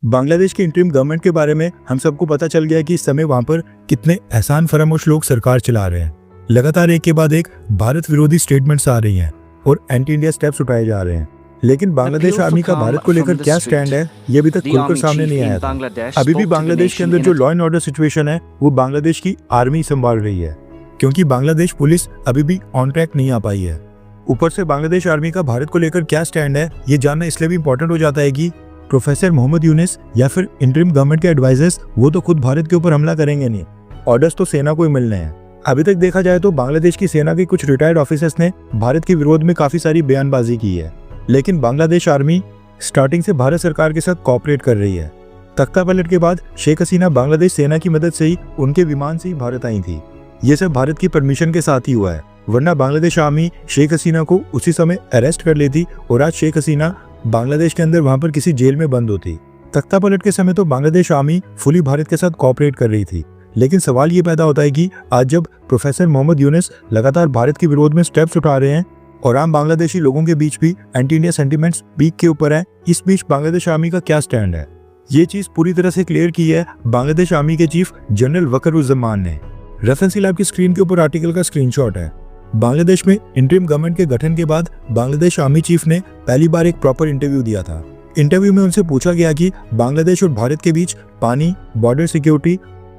बांग्लादेश की interim government के बारे में हम सबको पता चल गया कि इस समय वहां पर कितने एहसान फरामोश लोग सरकार चला रहे हैं। लगातार एक के बाद एक भारत विरोधी स्टेटमेंट्स आ रही हैं और एंटी इंडिया स्टेप्स उठाए जा रहे हैं। लेकिन बांग्लादेश आर्मी का भारत को लेकर क्या स्टैंड है, ये अभी तक खुलकर सामने नहीं आया था। अभी भी बांग्लादेश के अंदर जो लॉ एंड ऑर्डर सिचुएशन है वो बांग्लादेश की आर्मी संभाल रही है, क्योंकि बांग्लादेश पुलिस अभी भी ऑन ट्रैक नहीं आ पाई है। ऊपर से बांग्लादेश आर्मी का भारत को लेकर क्या स्टैंड है, ये जानना इसलिए भी इम्पोर्टेंट हो जाता है कि प्रोफेसर मोहम्मद यूनिस या फिर इंटरिम गवर्नमेंट के एडवाइजर्स वो तो खुद भारत के ऊपर हमला करेंगे नहीं, ऑर्डर्स तो सेना को ही मिलने हैं। अभी तक देखा जाए तो बांग्लादेश की सेना के कुछ रिटायर्ड ऑफिसर्स ने भारत के विरोध में काफी सारी बयानबाजी की है, लेकिन बांग्लादेश आर्मी स्टार्टिंग से भारत सरकार के साथ कोऑपरेट कर रही है। तख्ता पलट के बाद शेख हसीना बांग्लादेश सेना की मदद से ही उनके विमान से ही भारत आई थी। ये सब भारत की परमिशन के साथ ही हुआ है, वरना बांग्लादेश आर्मी शेख हसीना को उसी समय अरेस्ट कर लेती और आज शेख हसीना बांग्लादेश के अंदर वहां पर किसी जेल में बंद होती। तख्ता पलट के समय तो बांग्लादेश आर्मी फुली भारत के साथ कोऑपरेट कर रही थी, लेकिन सवाल ये पैदा होता है कि आज जब प्रोफेसर मोहम्मद यूनिस लगातार भारत के विरोध में स्टेप्स उठा रहे हैं और आम बांग्लादेशी लोगों के बीच भी एंटी इंडिया सेंटिमेंट्स पीक के ऊपर है, इस बीच बांग्लादेश आर्मी का क्या स्टैंड है, ये चीज पूरी तरह से क्लियर की है बांग्लादेश आर्मी के चीफ जनरल वकरुज्जमान ने। रेफरेंस आपकी स्क्रीन के ऊपर आर्टिकल का स्क्रीनशॉट है। बांग्लादेश में इंटरिम गवर्नमेंट के गठन के बाद बांग्लादेश आर्मी चीफ ने पहली बार एक प्रॉपर इंटरव्यू दिया था। इंटरव्यू में उनसे पूछा गया कि बांग्लादेश और भारत के बीच पानी, बॉर्डर सिक्योरिटी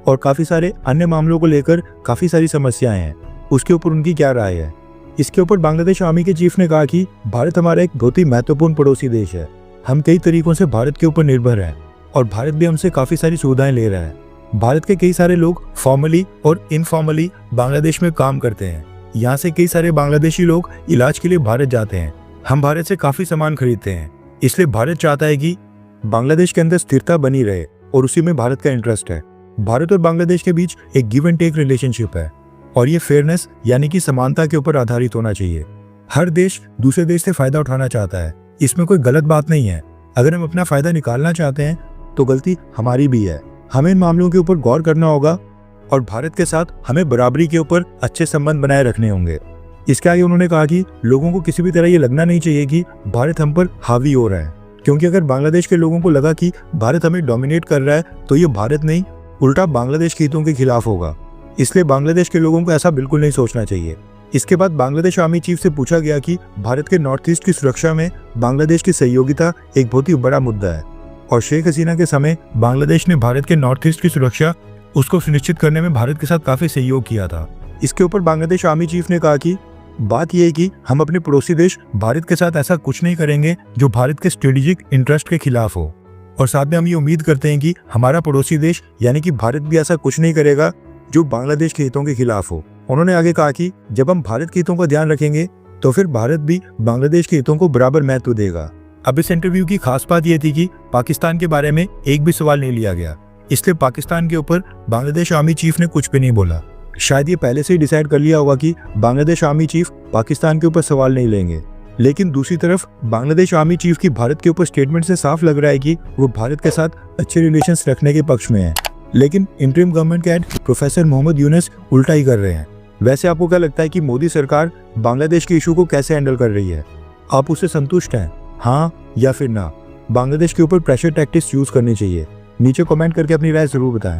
और काफी सारे अन्य मामलों को लेकर काफी सारी समस्याएं हैं, उसके ऊपर उनकी क्या राय है। इसके ऊपर बांग्लादेश आर्मी के चीफ ने कहा कि भारत हमारा एक बहुत ही महत्वपूर्ण पड़ोसी देश है, हम कई तरीकों से भारत के ऊपर निर्भर हैं और भारत भी हमसे काफी सारी सुविधाएं ले रहा है। भारत के कई सारे लोग फॉर्मली और इनफॉर्मली बांग्लादेश में काम करते हैं। यहाँ से कई सारे बांग्लादेशी लोग इलाज के लिए भारत जाते हैं। हम भारत से काफी सामान खरीदते हैं, इसलिए भारत चाहता है कि बांग्लादेश के अंदर स्थिरता बनी रहे और उसी में भारत का इंटरेस्ट है। भारत और बांग्लादेश के बीच एक गिव एंड टेक रिलेशनशिप है और ये फेयरनेस यानी कि समानता के ऊपर आधारित होना चाहिए। हर देश दूसरे देश से फायदा उठाना चाहता है, इसमें कोई गलत बात नहीं है। अगर हम अपना फायदा निकालना चाहते हैं तो गलती हमारी भी है। हमें इन मामलों के ऊपर गौर करना होगा और भारत के साथ हमें बराबरी के ऊपर अच्छे संबंध बनाए रखने होंगे। इसके आगे उन्होंने कहा कि लोगों को किसी भी तरह ये लगना नहीं चाहिए कि भारत हम पर हावी हो रहा है, क्योंकि अगर बांग्लादेश के लोगों को लगा कि भारत हमें डोमिनेट कर रहा है तो ये भारत नहीं उल्टा बांग्लादेश के हितों के खिलाफ होगा। इसलिए बांग्लादेश के लोगों को ऐसा बिल्कुल नहीं सोचना चाहिए। इसके बाद बांग्लादेश आर्मी चीफ से पूछा गया कि भारत के नॉर्थ ईस्ट की सुरक्षा में बांग्लादेश की सहयोगिता एक बहुत ही बड़ा मुद्दा है और शेख हसीना के समय बांग्लादेश ने भारत के नॉर्थ ईस्ट की सुरक्षा उसको सुनिश्चित करने में भारत के साथ काफी सहयोग किया था। इसके ऊपर बांग्लादेश आर्मी चीफ ने कहा कि बात यह है कि हम अपने पड़ोसी देश भारत के साथ ऐसा कुछ नहीं करेंगे जो भारत के स्ट्रेटेजिक इंटरेस्ट के खिलाफ हो, और साथ में हम ये उम्मीद करते हैं कि हमारा पड़ोसी देश यानी कि भारत भी ऐसा कुछ नहीं करेगा जो बांग्लादेश के हितों के खिलाफ हो। उन्होंने आगे कहा कि जब हम भारत के हितों का ध्यान रखेंगे तो फिर भारत भी बांग्लादेश के हितों को बराबर महत्व देगा। अब इस इंटरव्यू की खास बात यह थी कि पाकिस्तान के बारे में एक भी सवाल नहीं लिया गया, इसलिए पाकिस्तान के ऊपर बांग्लादेश आर्मी चीफ ने कुछ भी नहीं बोला। शायद ये पहले से ही डिसाइड कर लिया होगा कि बांग्लादेश आर्मी चीफ पाकिस्तान के ऊपर सवाल नहीं लेंगे। लेकिन दूसरी तरफ बांग्लादेश आर्मी चीफ की भारत के ऊपर स्टेटमेंट से साफ लग रहा है कि वो भारत के साथ अच्छे रिलेशंस रखने के पक्ष में है, लेकिन इंटरिम गवर्नमेंट के हेड प्रोफेसर मोहम्मद यूनिस उल्टा ही कर रहे हैं। वैसे आपको क्या लगता है कि मोदी सरकार बांग्लादेश के इशू को कैसे हैंडल कर रही है? आप उससे संतुष्ट हैं, हाँ या फिर ना? बांग्लादेश के ऊपर प्रेशर टैक्टिक्स यूज करनी चाहिए? नीचे कमेंट करके अपनी राय जरूर बताएं।